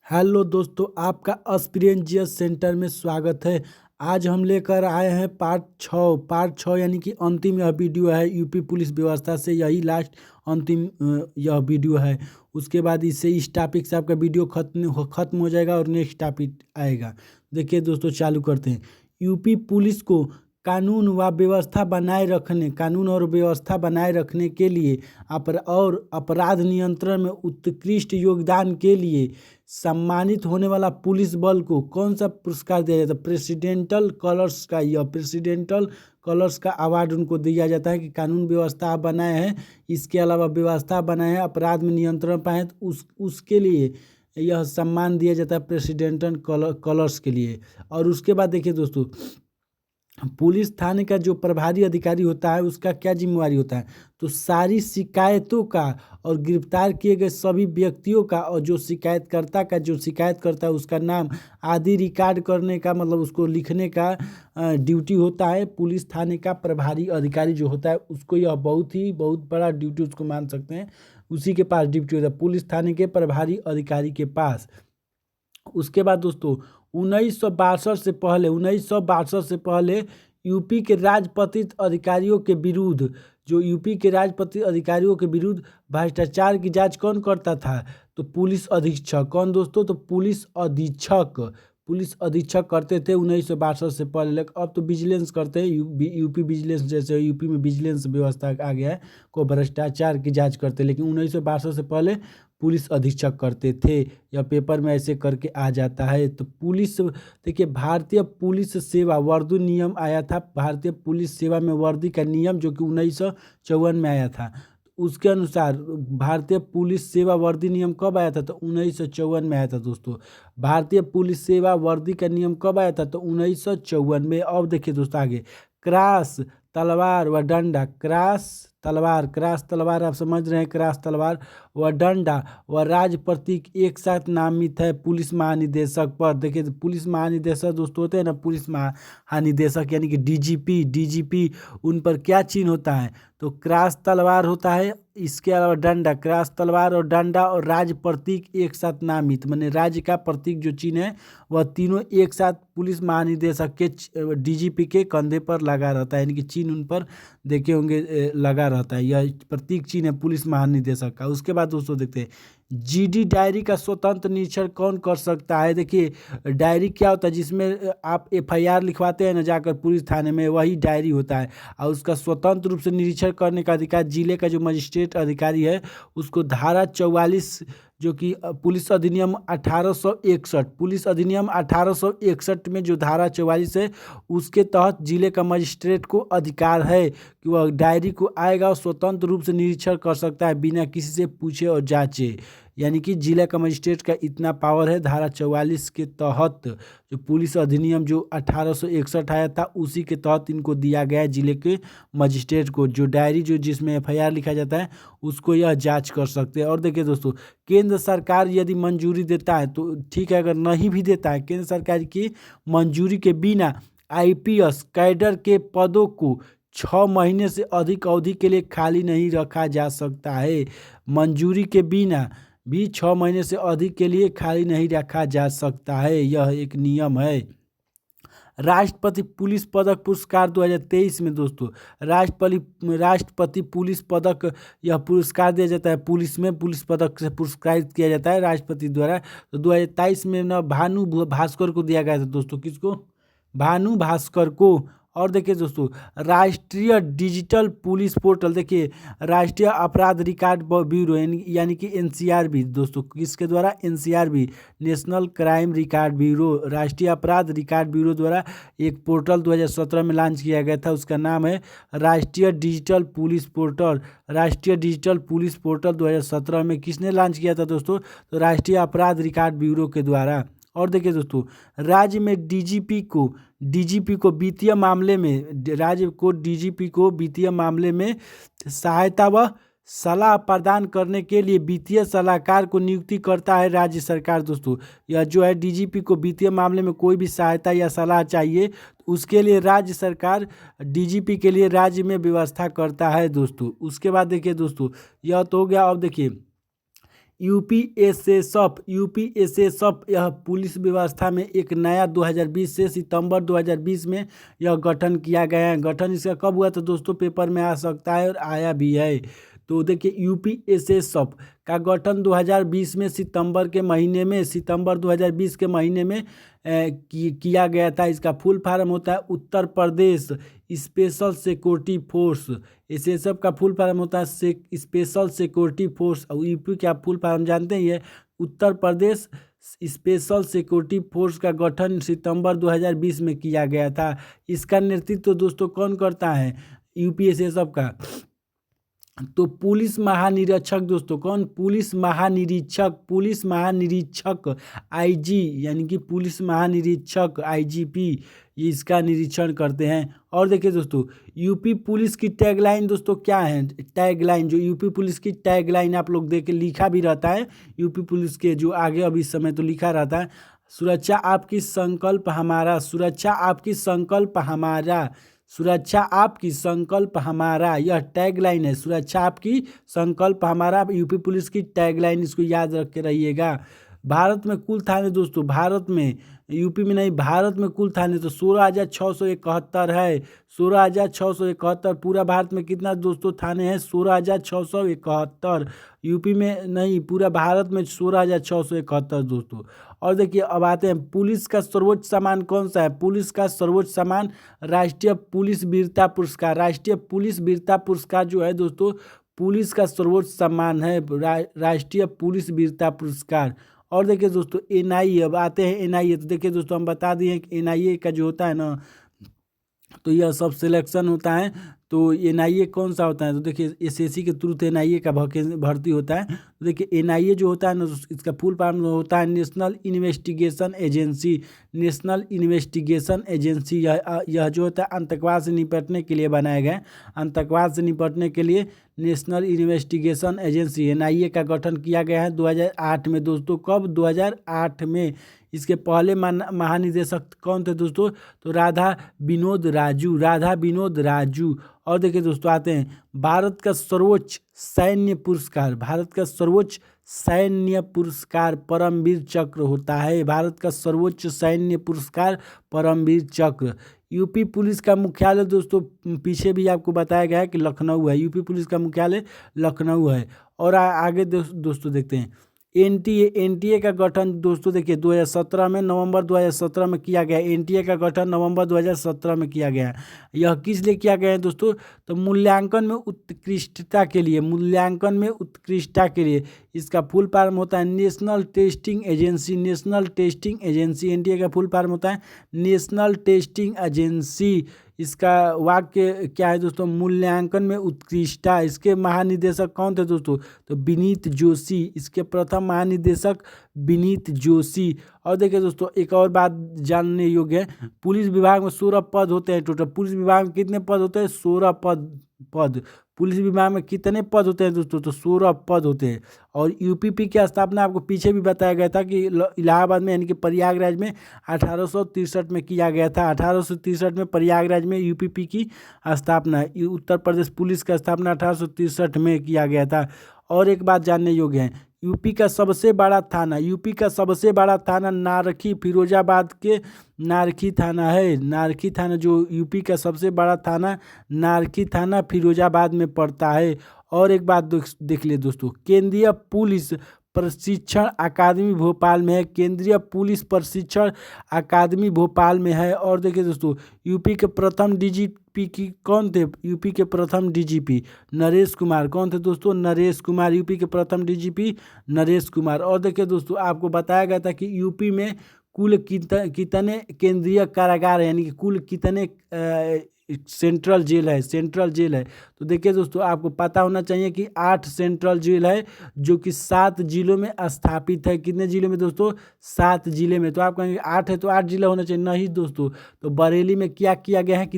Hello दोस्तों, आपका experience centre में स्वागत है। आज हम लेकर आए हैं पार्ट 6 यानी कि अंतिम यह वीडियो है। यूपी पुलिस व्यवस्था से यही लास्ट अंतिम यह वीडियो है। उसके बाद इससे इस टॉपिक से आपका वीडियो खत्म हो जाएगा और नेक्स्ट टॉपिक आएगा। देखिए दोस्तों, चालू करते हैं। यूपी पुलिस को कानून और व्यवस्था बनाए रखने के लिए और अपराध नियंत्रण में उत्कृष्ट योगदान के लिए सम्मानित होने वाला पुलिस बल को कौन सा पुरस्कार दिया जाता है? प्रेसिडेंटल कलर्स का अवार्ड उनको दिया जाता है कि कानून व्यवस्था आप बनाए हैं, इसके अलावा व्यवस्था बनाए हैं, अपराध में नियंत्रण पाए हैं, तो उसके लिए यह सम्मान दिया जाता है प्रेसिडेंटल कलर्स के लिए। और उसके बाद देखिए दोस्तों, पुलिस थाने का जो प्रभारी अधिकारी होता है उसका क्या जिम्मेवारी होता है? तो सारी शिकायतों का और गिरफ्तार किए गए सभी व्यक्तियों का और जो शिकायत करता है उसका नाम आदि रिकॉर्ड करने का, मतलब उसको लिखने का ड्यूटी होता है पुलिस थाने का प्रभारी अधिकारी जो होता है उसको। यह बहुत बड़ा ड्यूटी उसको मान सकते हैं, उसी के पास ड्यूटी होता है, पुलिस थाने के प्रभारी अधिकारी के पास। उसके बाद दोस्तों, 1962 से पहले यूपी के राजपत्रित अधिकारियों के विरुद्ध भ्रष्टाचार की जांच कौन करता था? तो पुलिस अधीक्षक। कौन दोस्तों? तो पुलिस अधीक्षक करते थे 1962 से पहले। लेकिन अब तो विजिलेंस करते हैं, यूपी विजिलेंस, जैसे यूपी में विजिलेंस व्यवस्था आ गया है, को भ्रष्टाचार की जांच करते हैं। लेकिन 1962 से पहले पुलिस अधीक्षक करते थे। या पेपर में ऐसे करके आ जाता है। तो पुलिस, देखिए, भारतीय पुलिस सेवा वर्दी नियम आया था। भारतीय पुलिस सेवा में वर्दी का नियम जो कि 1954 में आया था। उसके अनुसार भारतीय पुलिस सेवा वर्दी नियम कब आया था? तो 1954 में आया था दोस्तों। भारतीय पुलिस सेवा वर्दी का नियम कब आया था? तो 1954 में। अब देखिए दोस्तों आगे, क्रास तलवार व डंडा, क्रॉस तलवार आप समझ रहे हैं, क्रॉस तलवार व डंडा व राज प्रतीक एक साथ नामित है पुलिस महानिदेशक पर। देखिए, पुलिस महानिदेशक दोस्तों होते हैं ना, पुलिस महानिदेशक यानी कि डीजीपी, उन पर क्या चिन्ह होता है? तो क्रॉस तलवार होता है, इसके अलावा डंडा, क्रॉस तलवार और डंडा और राज प्रतीक एक साथ नामित, माने राज्य का प्रतीक जो चिन्ह है वह तीनों एक साथ पुलिस महानिदेशक के डीजीपी के कंधे पर लगा रहता है, यानी कि चिन्ह उन पर देखे होंगे लगा रहता है। यह प्रतीक चिन्ह है पुलिस महानिदेशक का। उसके बाद दोस्तों देखते हैं, जीडी डायरी का स्वतंत्र निरीक्षण कौन कर सकता है? देखिए, डायरी क्या होता है? जिसमें आप एफआईआर लिखवाते हैं ना जाकर पुलिस थाने में, वही डायरी होता है। और उसका स्वतंत्र रूप से निरीक्षण करने का अधिकार जिले का जो मजिस्ट्रेट अधिकारी है उसको धारा 44, जो कि पुलिस अधिनियम 1861 में जो धारा 44 है उसके तहत जिले का मजिस्ट्रेट को अधिकार है कि वह डायरी को आएगा और स्वतंत्र रूप से निरीक्षण कर सकता है बिना किसी से पूछे और जांचे। यानी कि जिला का मजिस्ट्रेट का इतना पावर है धारा 44 के तहत। जो पुलिस अधिनियम जो 1861 आया था उसी के तहत इनको दिया गया है जिले के मजिस्ट्रेट को। जो डायरी जो जिसमें एफआईआर लिखा जाता है उसको यह जांच कर सकते हैं। और देखिए दोस्तों, केंद्र सरकार यदि मंजूरी देता है तो ठीक है, अगर नहीं भी देता है, केंद्र सरकार की मंजूरी के बिना आईपीएस कैडर के पदों को 6 महीने से अधिक अवधि के लिए खाली नहीं रखा जा सकता है। मंजूरी के बिना भी 6 महीने से अधिक के लिए खाली नहीं रखा जा सकता है, यह एक नियम है। राष्ट्रपति पुलिस पदक पुरस्कार 2023 में दोस्तों, राष्ट्रपति पुलिस पदक, यह पुरस्कार दिया जाता है पुलिस में, पुलिस पदक से पुरस्कृत किया जाता है राष्ट्रपति द्वारा। तो 2023 में ना भानु भास्कर को दिया गया था दोस्तों। किसको? भानु भास्कर को। और देखिए दोस्तों, राष्ट्रीय डिजिटल पुलिस पोर्टल, देखिए, राष्ट्रीय अपराध रिकॉर्ड ब्यूरो यानी कि एनसीआरबी दोस्तों, किसके द्वारा? NCRB, national crime record bureau, राष्ट्रीय अपराध रिकॉर्ड ब्यूरो द्वारा एक पोर्टल 2017 में लॉन्च किया गया था। उसका नाम है राष्ट्रीय डिजिटल पुलिस पोर्टल। राष्ट्रीय डिजिटल पुलिस पोर्टल 2017 में किसने लॉन्च किया था दोस्तों? तो राष्ट्रीय अपराध रिकॉर्ड ब्यूरो के द्वारा। और देखिए दोस्तों, राज्य में डीजीपी को वित्तीय मामले में सहायता व सलाह प्रदान करने के लिए वित्तीय सलाहकार को नियुक्ति करता है राज्य सरकार दोस्तों। यह जो है डीजीपी को वित्तीय मामले में कोई भी सहायता या सलाह चाहिए तो उसके लिए राज्य सरकार डीजीपी के लिए राज्य में व्यवस्था करता है दोस्तों। उसके बाद देखिए दोस्तों, यह तो हो गया। अब देखिए, यूपीएसएसएफ यह पुलिस व्यवस्था में एक नया 2020 से सितंबर 2020 में यह गठन किया गया है। गठन इसका कब हुआ तो दोस्तों पेपर में आ सकता है और आया भी है। तो देखिए यूपीएसएसएफ का गठन 2020 में सितंबर 2020 के महीने में किया गया था। इसका फुल फॉर्म होता है Uttar Pradesh special security force. SSF का फुल फॉर्म होता है स्पेशल सिक्योरिटी फोर्स। और यूपी का फुल फॉर्म जानते हैं, ये Uttar Pradesh special security force का गठन सितंबर 2020 में किया गया था। इसका नेतृत्व दोस्तों कौन करता है यूपीएसएसएफ का, तो पुलिस महानिरीक्षक दोस्तों। कौन, पुलिस महानिरीक्षक आईजी, यानी कि पुलिस महानिरीक्षक आईजीपी, ये इसका निरीक्षण करते हैं। और देखिए दोस्तों यूपी पुलिस की टैगलाइन दोस्तों क्या है, टैगलाइन जो यूपी पुलिस की टैगलाइन आप लोग देख के लिखा भी रहता है यूपी पुलिस के जो आगे अभी इस समय तो लिखा रहता है, सुरक्षा आपकी संकल्प हमारा, सुरक्षा आपकी संकल्प हमारा, सुरक्षा आपकी संकल्प हमारा, यह टैगलाइन है। सुरक्षा आपकी संकल्प हमारा यूपी पुलिस की टैगलाइन, इसको याद रख के रहिएगा। भारत में कुल थाने दोस्तों, भारत में, यूपी में नहीं, भारत में कुल थाने तो 16,671 है। 16,671 पूरा भारत में कितना दोस्तों थाने हैं, 16,671। यूपी में नहीं, पूरा भारत में 16,671 दोस्तों। और देखिए अब आते हैं पुलिस का सर्वोच्च सम्मान कौन सा है। पुलिस का सर्वोच्च सम्मान राष्ट्रीय पुलिस वीरता पुरस्कार। राष्ट्रीय पुलिस वीरता पुरस्कार जो है दोस्तों पुलिस का सर्वोच्च सम्मान है, राष्ट्रीय पुलिस वीरता पुरस्कार। और देखिए दोस्तों एनआईए, अब आते हैं एनआईए। तो देखिए दोस्तों हम बता दिए कि एनआईए का जो होता है ना, तो यह सब सिलेक्शन होता है। तो एनआईए कौन सा होता है, तो देखिए एसएससी के थ्रू एनआईए का भर्ती होता है। तो देखिए एनआईए जो होता है ना, इसका फुल फॉर्म होता है national investigation agency. National investigation agency यह जो होता है आतंकवाद से निपटने के लिए बनाया गया, आतंकवाद से निपटने के लिए नेशनल इन्वेस्टिगेशन एजेंसी एनआईए का गठन किया गया है 2008 में दोस्तों। कब, 2008 में। इसके पहले महानिदेशक कौन थे दोस्तों, तो राधा विनोद राजू। और देखिए दोस्तों आते हैं भारत का सर्वोच्च सैन्य पुरस्कार। भारत का सर्वोच्च सैन्य पुरस्कार परमवीर चक्र होता है। भारत का सर्वोच्च सैन्य पुरस्कार परमवीर चक्र। यूपी पुलिस का मुख्यालय दोस्तों पीछे भी आपको बताया गया है कि लखनऊ है। यूपी पुलिस का मुख्यालय लखनऊ है। और आगे दोस्तों देखते हैं एनटीए का गठन दोस्तों देखिए 2017 में, नवंबर 2017 में किया गया। एनटीए का गठन नवंबर 2017 में किया गया। यह किस लिए किया गया है दोस्तों, तो मूल्यांकन में उत्कृष्टता के लिए, मूल्यांकन में उत्कृष्टता के लिए। इसका फुल फॉर्म होता है national testing agency. National testing agency NTA का फुल फॉर्म होता है नेशनल टेस्टिंग एजेंसी। इसका वाक्य क्या है दोस्तों, मूल्यांकन में उत्कृष्टता। इसके महानिदेशक कौन थे दोस्तों, तो विनीत जोशी। इसके प्रथम महानिदेशक विनीत जोशी। और देखिए दोस्तों एक और बात जानने योग्य है, पुलिस विभाग में 16 पद होते हैं टोटल। पुलिस विभाग में कितने पद होते हैं, 16 पद। पुलिस विभाग में कितने पद होते हैं दोस्तों, तो 16 पद होते हैं। और यूपीपी की स्थापना आपको पीछे भी बताया गया था कि इलाहाबाद में यानी कि प्रयागराज में 1863 में किया गया था। 1863 में प्रयागराज में यूपीपी की स्थापना, उत्तर प्रदेश पुलिस का स्थापना 1863 में किया गया था। और एक बात जानने योग्य है, यूपी का सबसे बड़ा थाना नारखी, फिरोजाबाद के नारखी थाना है। नारखी थाना जो यूपी का सबसे बड़ा थाना, नारखी थाना फिरोजाबाद में पड़ता है। और एक बात देख लिए दोस्तों, केंद्रीय पुलिस प्रशिक्षण अकादमी भोपाल में है। केंद्रीय पुलिस प्रशिक्षण अकादमी भोपाल में है। और देखिए दोस्तों यूपी के प्रथम डीजीपी की कौन थे, यूपी के प्रथम डीजीपी नरेश कुमार। कौन थे दोस्तों, नरेश कुमार। यूपी के प्रथम डीजीपी नरेश कुमार। और देखिए दोस्तों आपको बताया गया था कि यूपी में कुल कितने केंद्रीय कारागार है, यानी कि कुल कितने सेंट्रल जेल है। तो देखिए दोस्तों आपको पता होना चाहिए कि 8 सेंट्रल जेल है जो कि 7 जिलों में स्थापित है। कितने जिलों में दोस्तों, 7 जिले में। तो आप कहेंगे 8 है तो 8 जिला होना चाहिए, नहीं दोस्तों। तो बरेली में क्या किया गया है कि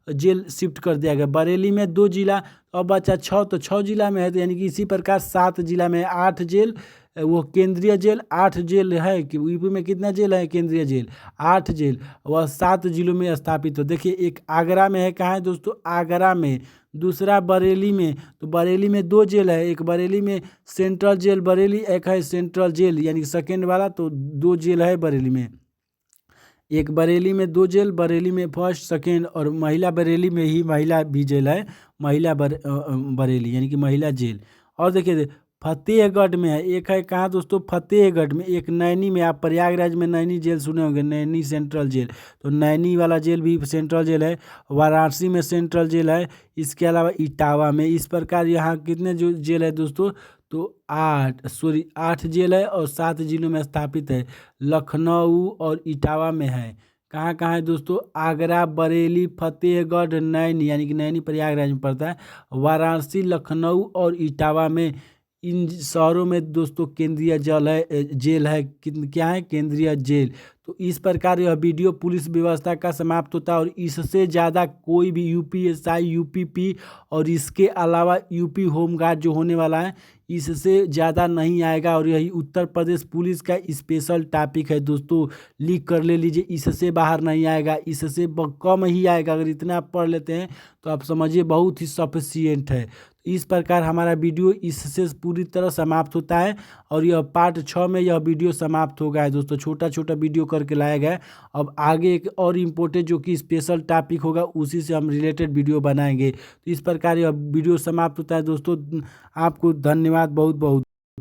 जेल शिफ्ट कर दिया गया। बरेली में 2 जिला, अब बचा 6, तो 6 जिला में है, तो यानी कि इसी प्रकार 7 जिला में 8 जेल, वो केंद्रीय जेल 8 जेल है कि यूपी में कितना जेल है केंद्रीय जेल 8 जेल, वह 7 जिलों में स्थापित हो। देखिए एक आगरा में है, कहाँ है दोस्तों, आगरा में, दूसरा बरेली में, तो बरेली में 2 जेल है, एक बरेली में सेंट्रल जेल बरेली, एक है सेंट्रल जेल यानी कि सेकेंड वाला, तो 2 जेल है बरेली में, एक बरेली में 2 जेल, बरेली में फर्स्ट सेकेंड, और महिला बरेली में ही महिला भी जेल है, महिला बरेली यानी कि महिला जेल। और देखिए फतेहगढ़ में है, एक है कहाँ दोस्तों, फतेहगढ़ में, एक नैनी में, आप प्रयागराज में नैनी जेल सुने होंगे, नैनी सेंट्रल जेल, तो नैनी वाला जेल भी सेंट्रल जेल है, वाराणसी में सेंट्रल जेल है, इसके अलावा इटावा में। इस प्रकार यहाँ कितने जो जेल है दोस्तों, तो 8 जेल है और 7 जिलों में स्थापित है, लखनऊ और इटावा में है। कहाँ कहाँ है दोस्तों, आगरा, बरेली, फतेहगढ़, नैनी यानी कि नैनी प्रयागराज में पड़ता है, वाराणसी, लखनऊ और इटावा में। इन शहरों में दोस्तों केंद्रीय जेल है, क्या है, केंद्रीय जेल। तो इस प्रकार यह वीडियो पुलिस व्यवस्था का समाप्त होता है, और इससे ज़्यादा कोई भी यूपीएसआई, यूपीपी और इसके अलावा यूपी होमगार्ड जो होने वाला है, इससे ज़्यादा नहीं आएगा। और यही उत्तर प्रदेश पुलिस का स्पेशल टॉपिक है दोस्तों, लिख कर ले लीजिए, इससे बाहर नहीं आएगा, इससे कम ही आएगा। अगर इतना आप पढ़ लेते हैं तो आप समझिए बहुत ही सफिशिएंट है। इस प्रकार हमारा वीडियो इससे पूरी तरह समाप्त होता है, और यह पार्ट 6 में यह वीडियो समाप्त हो गया है दोस्तों, छोटा छोटा वीडियो करके लाया गया है। अब आगे एक और इम्पोर्टेंट जो कि स्पेशल टॉपिक होगा, उसी से हम रिलेटेड वीडियो बनाएंगे। तो इस प्रकार यह वीडियो समाप्त होता है दोस्तों, आपको धन्यवाद बहुत बहुत।